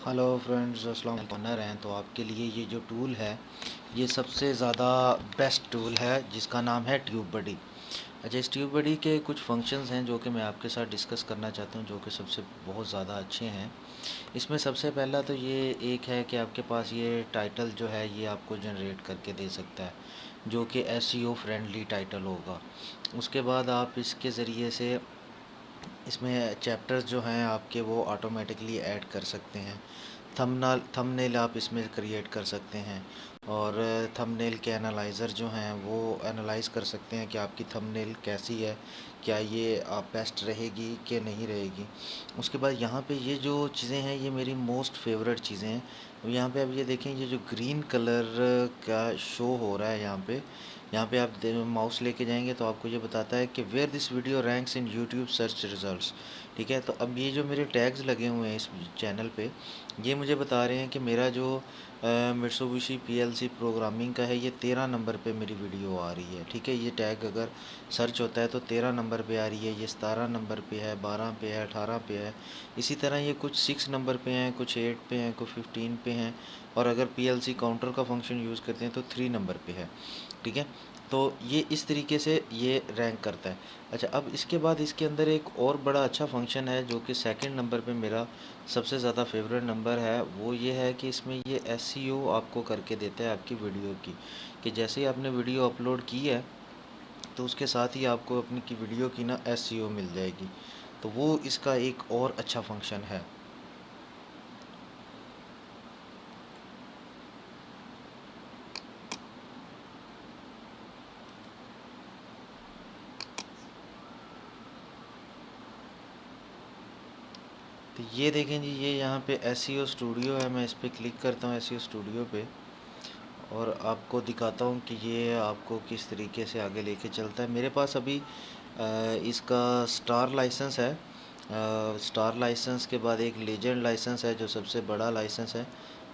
Hello friends, अस्सलाम वालेकुम। हैं तो आपके लिए ये जो टूल है ये सबसे ज़्यादा बेस्ट टूल है जिसका नाम है ट्यूब बडी। अच्छा, इस ट्यूब बडी के कुछ फंक्शंस हैं जो कि मैं आपके साथ डिस्कस करना चाहता हूँ, जो कि सबसे बहुत ज़्यादा अच्छे हैं। इसमें सबसे पहला तो ये एक है कि आपके पास ये टाइटल जो है ये आपको जनरेट करके दे सकता है, जो कि एसईओ फ्रेंडली टाइटल होगा। उसके बाद आप इसके ज़रिए से इसमें चैप्टर्स जो हैं आपके वो ऑटोमेटिकली ऐड कर सकते हैं। थंबनेल आप इसमें क्रिएट कर सकते हैं, और थंबनेल के एनालाइज़र जो हैं वो एनालाइज़ कर सकते हैं कि आपकी थंबनेल कैसी है, क्या ये आप बेस्ट रहेगी कि नहीं रहेगी। उसके बाद यहाँ पे ये जो चीज़ें हैं ये मेरी मोस्ट फेवरेट चीज़ें हैं। यहाँ पे अब ये देखें, ये जो ग्रीन कलर का शो हो रहा है यहाँ पे आप माउस लेके जाएंगे तो आपको ये बताता है कि where this video ranks in YouTube search results. ठीक है, तो अब ये जो मेरे टैग्स लगे हुए हैं इस चैनल पे, ये मुझे बता रहे हैं कि मेरा जो मित्सुबिशी पीएलसी प्रोग्रामिंग का है ये 13 नंबर पे मेरी वीडियो आ रही है। ठीक है, ये टैग अगर सर्च होता है तो 13 नंबर पे आ रही है, ये 17 नंबर पे है, 12 पे है, 18 पे है। इसी तरह ये कुछ 6 नंबर पे हैं, कुछ 8 पे हैं, कुछ 15 पे हैं, और अगर पीएलसी काउंटर का फंक्शन यूज़ करते हैं तो 3 नंबर पे है। ठीक है, तो ये इस तरीके से ये रैंक करता है। अच्छा, अब इसके बाद इसके अंदर एक और बड़ा अच्छा फंक्शन है जो कि सेकंड नंबर पे मेरा सबसे ज़्यादा फेवरेट नंबर है। वो ये है कि इसमें ये एसईओ आपको करके देता है आपकी वीडियो की, कि जैसे ही आपने वीडियो अपलोड की है तो उसके साथ ही आपको अपनी की वीडियो की ना एसईओ मिल जाएगी। तो वो इसका एक और अच्छा फंक्शन है। तो ये देखें जी, ये यहाँ पे एसईओ स्टूडियो है। मैं इस पर क्लिक करता हूँ एसईओ स्टूडियो पे, और आपको दिखाता हूँ कि ये आपको किस तरीके से आगे लेके चलता है। मेरे पास अभी इसका स्टार लाइसेंस है। स्टार लाइसेंस के बाद एक लेजेंड लाइसेंस है जो सबसे बड़ा लाइसेंस है।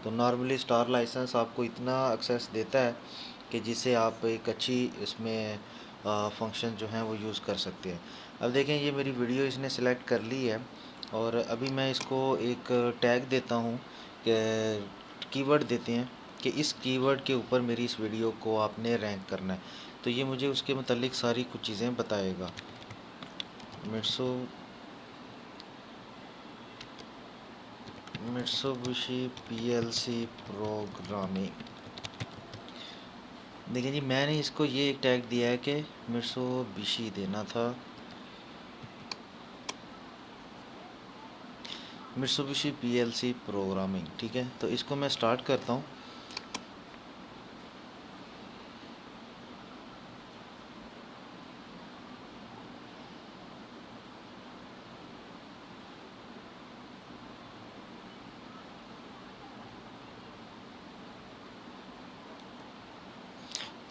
तो नॉर्मली स्टार लाइसेंस आपको इतना एक्सेस देता है कि जिससे आप एक अच्छी इसमें फंक्शन जो हैं वो यूज़ कर सकते हैं। अब देखें, ये मेरी वीडियो इसने सेलेक्ट कर ली है, और अभी मैं इसको एक टैग देता हूँ कि कीवर्ड देते हैं कि इस कीवर्ड के ऊपर मेरी इस वीडियो को आपने रैंक करना है। तो ये मुझे उसके मतलब सारी कुछ चीज़ें बताएगा। मिट्सो मिट्सुबिशी पीएलसी प्रोग्रामिंग। देखिए जी, मैंने इसको ये एक टैग दिया है कि मिट्सुबिशी देना था, मिट्सुबिशी पीएलसी प्रोग्रामिंग। ठीक है, तो इसको मैं स्टार्ट करता हूँ।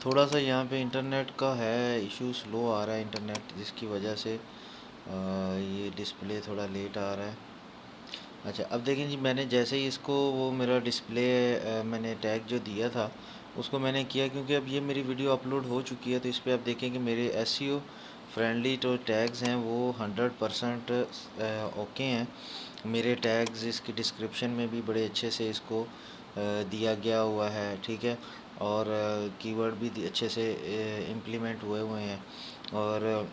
थोड़ा सा यहाँ पे इंटरनेट का है इशू, स्लो आ रहा है इंटरनेट, जिसकी वजह से ये डिस्प्ले थोड़ा लेट आ रहा है। अच्छा, अब देखें जी, मैंने जैसे ही इसको वो मेरा डिस्प्ले मैंने टैग जो दिया था उसको मैंने किया, क्योंकि अब ये मेरी वीडियो अपलोड हो चुकी है। तो इस पर आप देखें कि मेरे एसईओ फ्रेंडली जो टैग्स हैं वो 100% ओके हैं। मेरे टैग्स इसकी डिस्क्रिप्शन में भी बड़े अच्छे से इसको दिया गया हुआ है। ठीक है, और कीवर्ड भी अच्छे से इम्प्लीमेंट हुए हुए हैं, और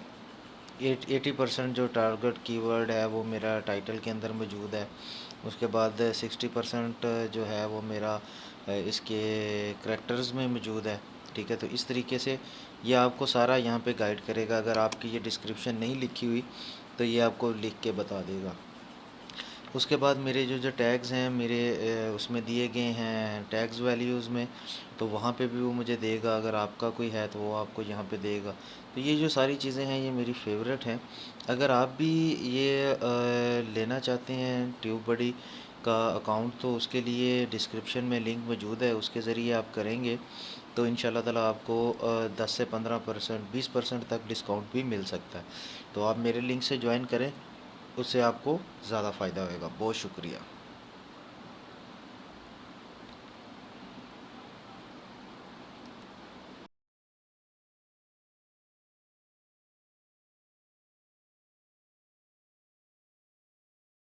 80% जो टारगेट कीवर्ड है वो मेरा टाइटल के अंदर मौजूद है। उसके बाद 60% जो है वो मेरा इसके करैक्टर्स में मौजूद है। ठीक है, तो इस तरीके से ये आपको सारा यहाँ पे गाइड करेगा। अगर आपकी ये डिस्क्रिप्शन नहीं लिखी हुई तो ये आपको लिख के बता देगा। उसके बाद मेरे जो जो टैग्स हैं मेरे उसमें दिए गए हैं टैग्स वैल्यूज़ में, तो वहाँ पे भी वो मुझे देगा। अगर आपका कोई है तो वो आपको यहाँ पे देगा। तो ये जो सारी चीज़ें हैं ये मेरी फेवरेट हैं। अगर आप भी ये लेना चाहते हैं ट्यूब बडी का अकाउंट, तो उसके लिए डिस्क्रिप्शन में लिंक मौजूद है, उसके ज़रिए आप करेंगे तो इंशाल्लाह ताला आपको 10 से 15%, 20% तक डिस्काउंट भी मिल सकता है। तो आप मेरे लिंक से ज्वाइन करें, उससे आपको ज़्यादा फ़ायदा होगा। बहुत शुक्रिया।